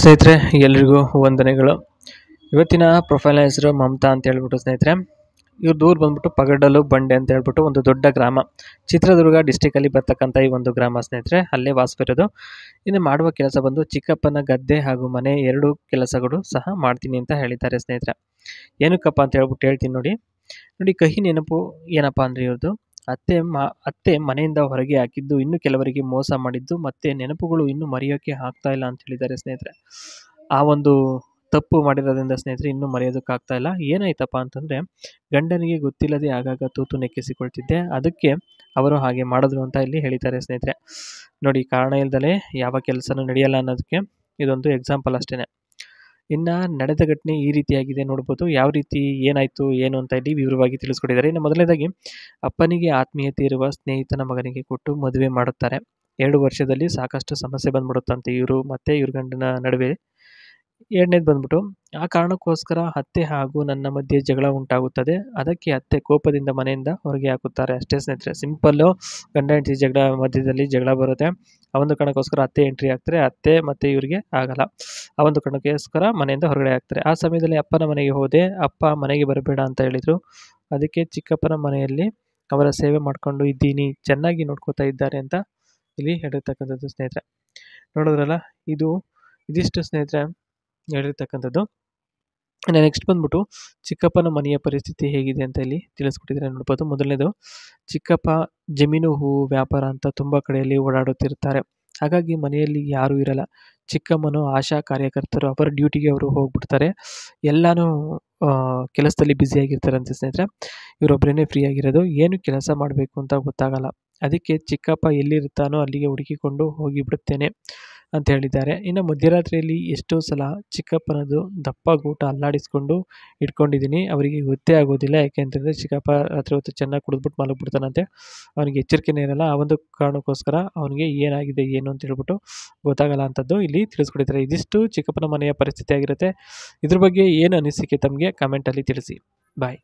ಸ್ನೇಹಿತರೆ ಎಲ್ರಿಗೂ ವಂದನೆಗಳು. ಇವತ್ತಿನ ಪ್ರೊಫೈಲ್ನ ಹೆಸರು ಮಮತಾ ಅಂತ ಹೇಳ್ಬಿಟ್ಟು ಸ್ನೇಹಿತರೆ. ಇವ್ರ ದೂರ ಬಂದ್ಬಿಟ್ಟು ಪಗಡಲು ಬಂಡೆ ಅಂತ ಹೇಳ್ಬಿಟ್ಟು ಒಂದು ದೊಡ್ಡ ಗ್ರಾಮ, ಚಿತ್ರದುರ್ಗ ಡಿಸ್ಟಿಕಲ್ಲಿ ಬರ್ತಕ್ಕಂಥ ಈ ಒಂದು ಗ್ರಾಮ ಸ್ನೇಹಿತರೆ. ಅಲ್ಲೇ ವಾಸವಿರೋದು. ಇನ್ನು ಮಾಡುವ ಕೆಲಸ ಬಂದು ಚಿಕ್ಕಪ್ಪನ ಗದ್ದೆ ಹಾಗೂ ಮನೆ ಎರಡು ಕೆಲಸಗಳು ಸಹ ಮಾಡ್ತೀನಿ ಅಂತ ಹೇಳಿದ್ದಾರೆ ಸ್ನೇಹಿತರೆ. ಏನಕ್ಕಪ್ಪ ಅಂತ ಹೇಳ್ಬಿಟ್ಟು ಹೇಳ್ತೀನಿ ನೋಡಿ. ಕಹಿ ನೆನಪು ಏನಪ್ಪ ಅಂದರೆ ಇವ್ರದ್ದು ಅತ್ತೆ ಮನೆಯಿಂದ ಹೊರಗೆ ಹಾಕಿದ್ದು, ಇನ್ನು ಕೆಲವರಿಗೆ ಮೋಸ ಮಾಡಿದ್ದು, ಮತ್ತೆ ನೆನಪುಗಳು ಇನ್ನೂ ಮರೆಯೋಕ್ಕೆ ಆಗ್ತಾ ಇಲ್ಲ ಅಂತ ಹೇಳಿದ್ದಾರೆ ಸ್ನೇಹಿತರೆ. ಆ ಒಂದು ತಪ್ಪು ಮಾಡಿರೋದ್ರಿಂದ ಸ್ನೇಹಿತರೆ ಇನ್ನೂ ಮರೆಯೋದಕ್ಕಾಗ್ತಾ ಇಲ್ಲ. ಏನಾಯ್ತಪ್ಪ ಅಂತಂದರೆ, ಗಂಡನಿಗೆ ಗೊತ್ತಿಲ್ಲದೆ ಆಗಾಗ ತೂತು ನೆಕ್ಕಿಸಿಕೊಳ್ತಿದ್ದೆ, ಅದಕ್ಕೆ ಅವರು ಹಾಗೆ ಮಾಡಿದ್ರು ಅಂತ ಇಲ್ಲಿ ಹೇಳಿದ್ದಾರೆ ಸ್ನೇಹಿತರೆ. ನೋಡಿ, ಕಾರಣ ಇಲ್ದಲೇ ಯಾವ ಕೆಲಸನೂ ನಡೆಯಲ್ಲ ಅನ್ನೋದಕ್ಕೆ ಇದೊಂದು ಎಕ್ಸಾಂಪಲ್ ಅಷ್ಟೇ. ಇನ್ನು ನಡೆದ ಘಟನೆ ಈ ರೀತಿಯಾಗಿದೆ ನೋಡ್ಬೋದು. ಯಾವ ರೀತಿ ಏನಾಯಿತು ಏನು ಅಂತ ಇಲ್ಲಿ ವಿವರವಾಗಿ ತಿಳಿಸ್ಕೊಟ್ಟಿದ್ದಾರೆ. ಇನ್ನು ಮೊದಲನೇದಾಗಿ, ಅಪ್ಪನಿಗೆ ಆತ್ಮೀಯತೆ ಇರುವ ಸ್ನೇಹಿತನ ಮಗನಿಗೆ ಕೊಟ್ಟು ಮದುವೆ ಮಾಡುತ್ತಾರೆ. 2 ವರ್ಷದಲ್ಲಿ ಸಾಕಷ್ಟು ಸಮಸ್ಯೆ ಬಂದ್ಬಿಡುತ್ತಂತೆ ಇವರು ಮತ್ತು ಇವ್ರ ಗಂಡನ ನಡುವೆ. ಎರಡನೇದು ಬಂದ್ಬಿಟ್ಟು, ಆ ಕಾರಣಕ್ಕೋಸ್ಕರ ಅತ್ತೆ ಹಾಗೂ ನನ್ನ ಮಧ್ಯೆ ಜಗಳ ಉಂಟಾಗುತ್ತದೆ. ಅದಕ್ಕೆ ಅತ್ತೆ ಕೋಪದಿಂದ ಮನೆಯಿಂದ ಹೊರಗೆ ಹಾಕುತ್ತಾರೆ. ಅಷ್ಟೇ ಸ್ನೇಹಿತರೆ, ಸಿಂಪಲ್ಲು. ಗಂಡ ಹೆಂಡತಿ ಮಧ್ಯದಲ್ಲಿ ಜಗಳ ಬರುತ್ತೆ. ಆ ಒಂದು ಕಾರಣಕ್ಕೋಸ್ಕರ ಅತ್ತೆ ಎಂಟ್ರಿ ಆಗ್ತಾರೆ. ಅತ್ತೆ ಮತ್ತು ಇವರಿಗೆ ಆಗಲ್ಲ. ಆ ಒಂದು ಕಾರಣಕ್ಕೋಸ್ಕರ ಮನೆಯಿಂದ ಹೊರಗಡೆ ಹಾಕ್ತಾರೆ. ಆ ಸಮಯದಲ್ಲಿ ಅಪ್ಪನ ಮನೆಗೆ ಹೋದೆ. ಅಪ್ಪ ಮನೆಗೆ ಬರಬೇಡ ಅಂತ ಹೇಳಿದರು. ಅದಕ್ಕೆ ಚಿಕ್ಕಪ್ಪನ ಮನೆಯಲ್ಲಿ ಅವರ ಸೇವೆ ಮಾಡಿಕೊಂಡು ಇದ್ದೀನಿ, ಚೆನ್ನಾಗಿ ನೋಡ್ಕೋತಾ ಇದ್ದಾರೆ ಅಂತ ಇಲ್ಲಿ ಹೇಳಿರ್ತಕ್ಕಂಥದ್ದು ಸ್ನೇಹಿತರೆ. ನೋಡಿದ್ರಲ್ಲ, ಇದಿಷ್ಟು ಸ್ನೇಹಿತರೆ ಹೇಳಿರ್ತಕ್ಕಂಥದ್ದು. ನೆಕ್ಸ್ಟ್ ಬಂದ್ಬಿಟ್ಟು, ಚಿಕ್ಕಪ್ಪನ ಮನೆಯ ಪರಿಸ್ಥಿತಿ ಹೇಗಿದೆ ಅಂತ ಇಲ್ಲಿ ತಿಳಿಸ್ಕೊಟ್ಟಿದ್ದಾರೆ ನೋಡ್ಬೋದು. ಮೊದಲನೇದು, ಚಿಕ್ಕಪ್ಪ ಜಮೀನು, ಹೂವು ವ್ಯಾಪಾರ ಅಂತ ತುಂಬ ಕಡೆಯಲ್ಲಿ ಓಡಾಡುತ್ತಿರ್ತಾರೆ. ಹಾಗಾಗಿ ಮನೆಯಲ್ಲಿ ಯಾರೂ ಇರಲ್ಲ. ಚಿಕ್ಕಮ್ಮನು ಆಶಾ ಕಾರ್ಯಕರ್ತರು, ಅವರ ಡ್ಯೂಟಿಗೆ ಅವರು ಹೋಗ್ಬಿಡ್ತಾರೆ. ಎಲ್ಲನೂ ಕೆಲಸದಲ್ಲಿ ಬ್ಯುಸಿಯಾಗಿರ್ತಾರಂತೆ ಸ್ನೇಹಿತರೆ. ಇವರೊಬ್ಬರೇ ಫ್ರೀ ಆಗಿರೋದು. ಏನು ಕೆಲಸ ಮಾಡಬೇಕು ಅಂತ ಗೊತ್ತಾಗಲ್ಲ. ಅದಕ್ಕೆ ಚಿಕ್ಕಪ್ಪ ಎಲ್ಲಿರುತ್ತಾನೋ ಅಲ್ಲಿಗೆ ಹುಡುಕಿಕೊಂಡು ಹೋಗಿಬಿಡುತ್ತೇನೆ ಅಂತ ಹೇಳಿದ್ದಾರೆ. ಇನ್ನು ಮಧ್ಯರಾತ್ರಿಯಲ್ಲಿ ಎಷ್ಟೋ ಸಲ ಚಿಕ್ಕಪ್ಪನದು ದಪ್ಪ ಗೂಟ ಅಲ್ಲಾಡಿಸ್ಕೊಂಡು ಇಟ್ಕೊಂಡಿದ್ದೀನಿ. ಅವರಿಗೆ ಗೊತ್ತೇ ಆಗೋದಿಲ್ಲ. ಯಾಕೆಂತಂದರೆ ಚಿಕ್ಕಪ್ಪ ರಾತ್ರಿ ಹೊತ್ತು ಚೆನ್ನಾಗಿ ಕುಡಿದ್ಬಿಟ್ಟು ಮಲಗಿಬಿಡ್ತಾನಂತೆ. ಅವನಿಗೆ ಎಚ್ಚರಿಕೆನೇ ಇರಲ್ಲ. ಆ ಒಂದು ಕಾರಣಕ್ಕೋಸ್ಕರ ಅವನಿಗೆ ಏನಾಗಿದೆ ಏನು ಅಂತ ಹೇಳ್ಬಿಟ್ಟು ಗೊತ್ತಾಗಲ್ಲ ಅಂಥದ್ದು ಇಲ್ಲಿ ತಿಳಿಸ್ಕೊಟ್ಟಿದ್ದಾರೆ. ಇದಿಷ್ಟು ಚಿಕ್ಕಪ್ಪನ ಮನೆಯ ಪರಿಸ್ಥಿತಿ ಆಗಿರುತ್ತೆ. ಇದ್ರ ಬಗ್ಗೆ ಏನು ಅನಿಸಿಕೆ ತಮಗೆ ಕಮೆಂಟಲ್ಲಿ ತಿಳಿಸಿ. ಬಾಯ್.